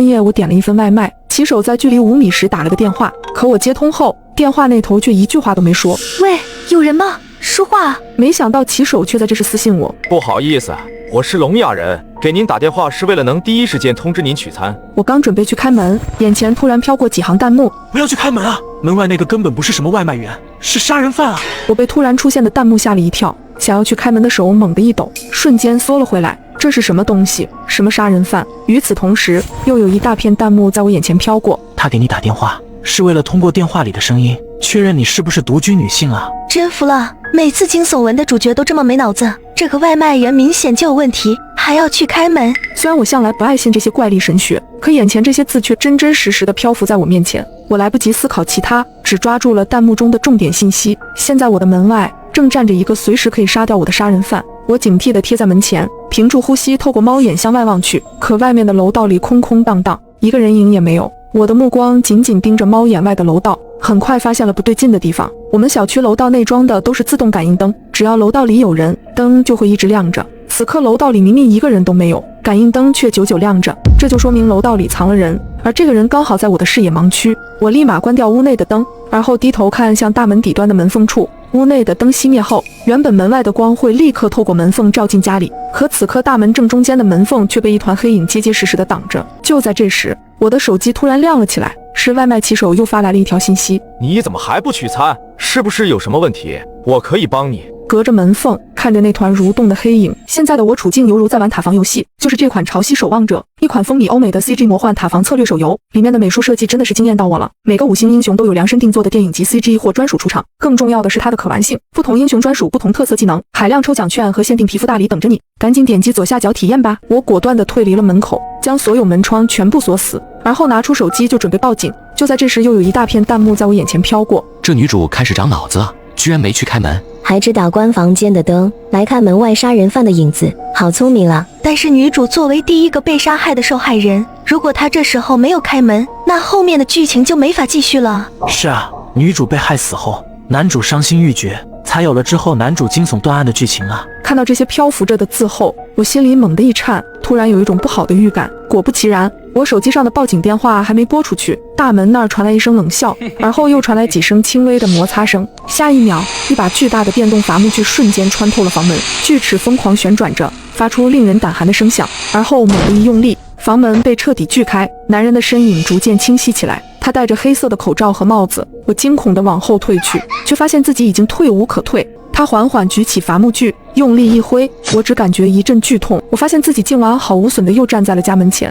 深夜我点了一份外卖，骑手在距离5米时打了个电话，可我接通后，电话那头却一句话都没说。喂，有人吗？说话啊！没想到骑手却在这时私信我。不好意思，我是聋哑人，给您打电话是为了能第一时间通知您取餐。我刚准备去开门，眼前突然飘过几行弹幕：不要去开门啊！门外那个根本不是什么外卖员，是杀人犯啊！我被突然出现的弹幕吓了一跳，想要去开门的手猛地一抖，瞬间缩了回来。这是什么东西？什么杀人犯？与此同时，又有一大片弹幕在我眼前飘过。他给你打电话，是为了通过电话里的声音确认你是不是独居女性啊！真服了，每次惊悚文的主角都这么没脑子。这个外卖员明显就有问题，还要去开门。虽然我向来不爱信这些怪力神学，可眼前这些字却真真实实的漂浮在我面前。我来不及思考其他，只抓住了弹幕中的重点信息。现在我的门外正站着一个随时可以杀掉我的杀人犯。我警惕地贴在门前，屏住呼吸，透过猫眼向外望去，可外面的楼道里空空荡荡，一个人影也没有。我的目光紧紧盯着猫眼外的楼道，很快发现了不对劲的地方。我们小区楼道内装的都是自动感应灯，只要楼道里有人，灯就会一直亮着。此刻楼道里明明一个人都没有，感应灯却久久亮着，这就说明楼道里藏了人，而这个人刚好在我的视野盲区。我立马关掉屋内的灯，而后低头看向大门底端的门缝处。屋内的灯熄灭后，原本门外的光会立刻透过门缝照进家里，可此刻大门正中间的门缝却被一团黑影结结实实地挡着。就在这时，我的手机突然亮了起来，是外卖骑手又发来了一条信息：你怎么还不取餐？是不是有什么问题？我可以帮你。隔着门缝看着那团蠕动的黑影，现在的我处境犹如在玩塔防游戏，就是这款《潮汐守望者》，一款风靡欧美的 CG 魔幻塔防策略手游，里面的美术设计真的是惊艳到我了。每个5星英雄都有量身定做的电影级 CG 或专属出场，更重要的是它的可玩性，不同英雄专属不同特色技能，海量抽奖券和限定皮肤大礼等着你，赶紧点击左下角体验吧。我果断地退离了门口，将所有门窗全部锁死，而后拿出手机就准备报警。就在这时，又有一大片弹幕在我眼前飘过，这女主开始长脑子了，居然没去开门，还只打关房间的灯来看门外杀人犯的影子，好聪明啊！但是女主作为第一个被杀害的受害人，如果她这时候没有开门，那后面的剧情就没法继续了。是啊，女主被害死后，男主伤心欲绝，才有了之后男主惊悚断案的剧情啊！看到这些漂浮着的字后，我心里猛地一颤，突然有一种不好的预感。果不其然，我手机上的报警电话还没拨出去，大门那儿传来一声冷笑，而后又传来几声轻微的摩擦声。下一秒，一把巨大的电动伐木锯瞬间穿透了房门，锯齿疯狂旋转着，发出令人胆寒的声响。而后猛地一用力，房门被彻底锯开，男人的身影逐渐清晰起来。他戴着黑色的口罩和帽子，我惊恐地往后退去，却发现自己已经退无可退。他缓缓举起伐木锯，用力一挥，我只感觉一阵剧痛。我发现自己竟完好无损地又站在了家门前。